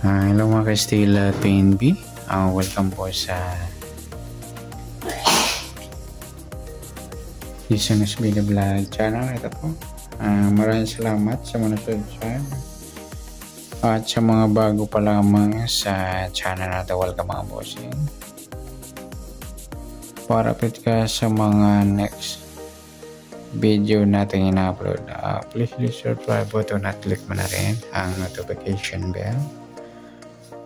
Hello mga Kastila PNB, welcome po sa Isang Video Vlog channel. Ito po, maraming salamat sa mga subscribe at sa mga bago pa lamang sa channel natin. Welcome mga bossing. Para update ka sa mga next video natin ina-upload, please subscribe button at click mo na rin ang notification bell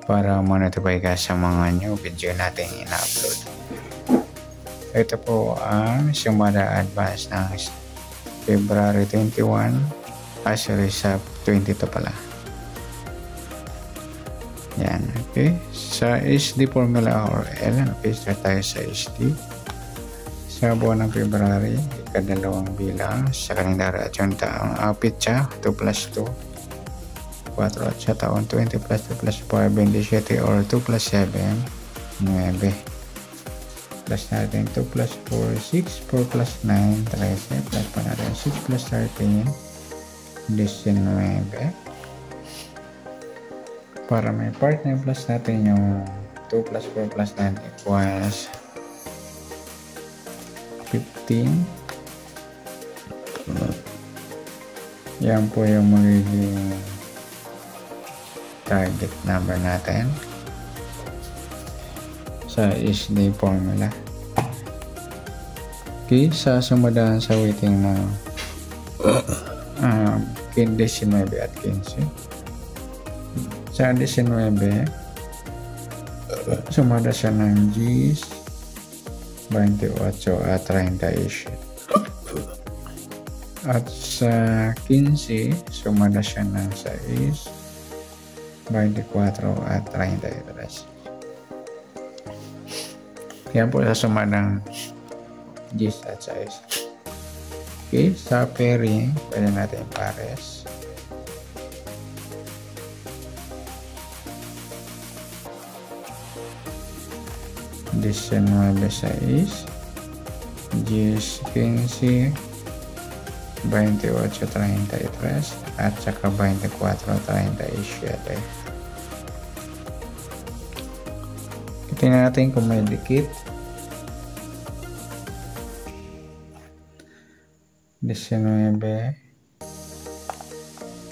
para ma-notify ka sa mga new video natin ina-upload. Ito po ang sumada advance ng February 21, sorry, sa 22 pala. Yan, okay. Sa SD formula or L, okay, start tayo sa SD. Sa buwan ng February, ikadalawang bilang sa kalendara at yung taong pitsa 2 plus 2 4 at sa taon 20 plus 2 plus 4 27 or 2 plus 7 9 plus natin 2 plus 4 6 4 plus 9 13 plus pa natin 6 plus 13 19 para may partner plus natin yung 2 plus 4 plus 9 equals 15. Yan po yung magiging target number natin sa SD formula. Okay, sa sumadahan sa waiting na 19 at 15. Sa 19 sumada siya ng G's 28 at 37. At sa 15 sumada siya ng 6 24 at 33. Yan po sa suma ng G's at size. Okay, sa pairing, pwede natin pares. Diecinueve size, G's 15, 28 33 at saka 24 37. Tingnan natin kung may dikit. 19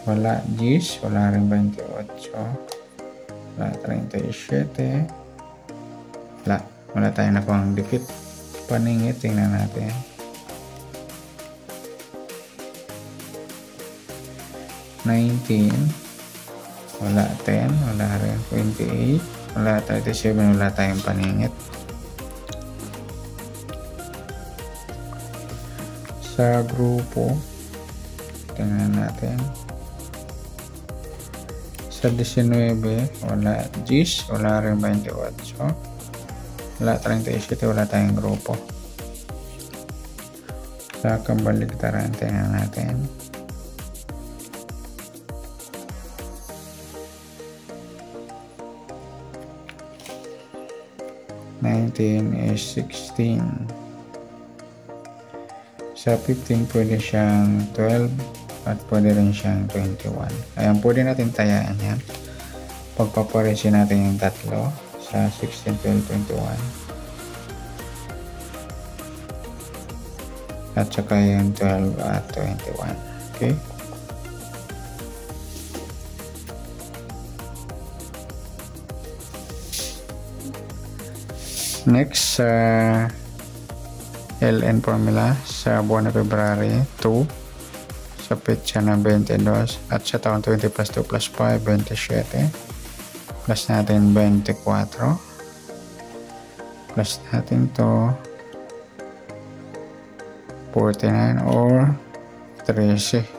wala. G's wala rin. 28 wala. 37 wala tayong nakuhang dikit. Paningit, tingnan natin. 19 wala. 10 wala rin. 28 wala. 37 wala tayong paningit. Sa grupo tingnan natin. Sa 19 wala. G's wala rin. 28 wala. 37 wala tayong grupo. Sa kabaligtaran tingnan natin. 19 is 16. Sa 15 pwede siyang 12 at pwede rin siyang 21. Ayan, pwede natin tayaan yan. Pagpaparesin natin yung tatlo sa 16, 12, 21 at saka yung 12 at 21. Okay. Next, sa LN formula sa buwan ng February 2 sa petsa ng 22 at sa taon 20 plus 2 plus 5 27 plus natin 24 plus natin to 49 or 13.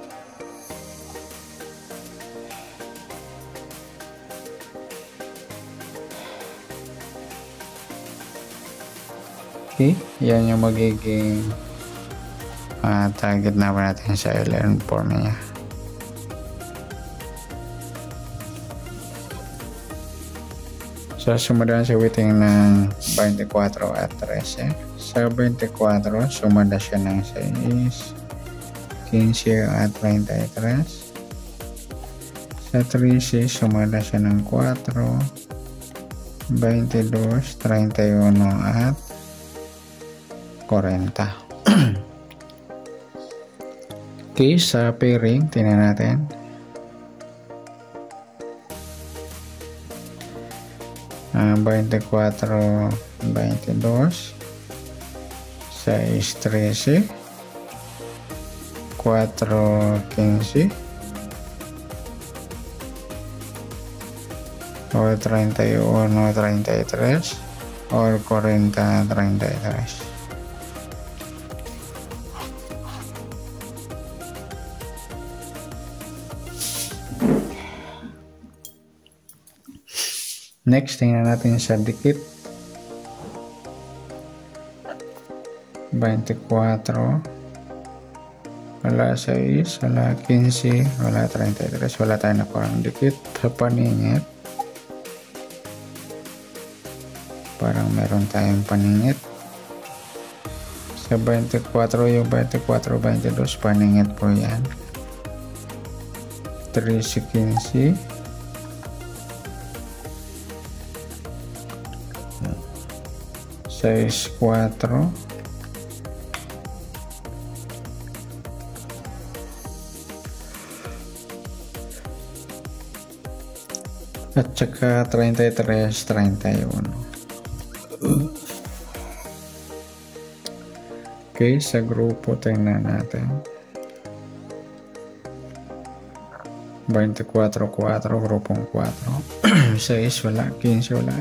Okay, yan yung magiging target number natin sa LN formula. So, sumada sa waiting ng 24 at 13. Sa 24, sumada siya ng 6, 15 at 33. Sa 13, sumala siya ng 4, 22, 31 at 40. Okay, sa pairing, tingnan natin. 24, 22, 6, 13, 4, 15, o 31, 33, or 40, 33. Next, tingnan natin sa dikit. 24, wala 6, wala 15, wala 33, wala tayo nakuha ng dikit. Sa paningit, parang meron tayong paningit. Sa 24, yung 24, 22, paningit po yan. 13, 15, 6, 4, at saka 33, 31. Okay, sa grupo tingnan natin. 24, 4, grupong 4. 6, wala. 15, wala.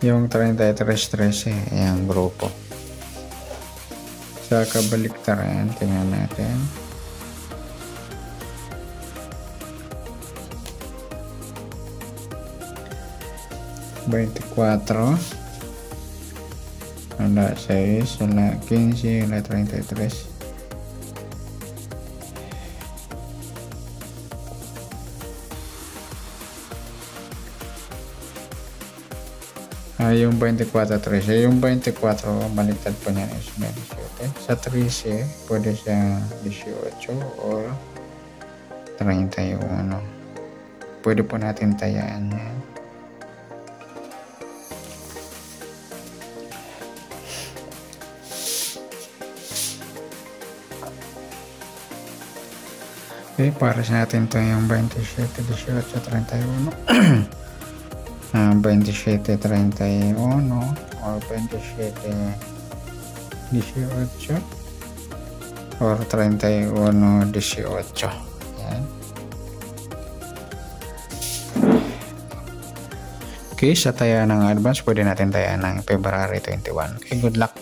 Yung 33, 13, yung grupo. Sa kabaliktaran, tingnan natin. Wala 6, wala 15, wala 33. Yung 24, 13. Yung 24, baliktad po niya is 27. Sa 13, pwede siya 18 or 31. Pwede po natin tayaan yan. Okay, para sa natin ito yung 27, 18, 31. 27, 31 or 27, 18 or 31, 18. Yan. Okay, sa taya ng advance, pwede natin tayaan ng February 21. Okay, good luck.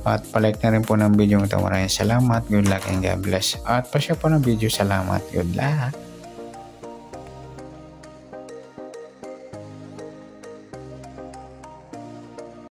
At palike na rin po ng video ito. Maraming salamat. Good luck and God bless. At pa-share po ng video. Salamat. Good luck.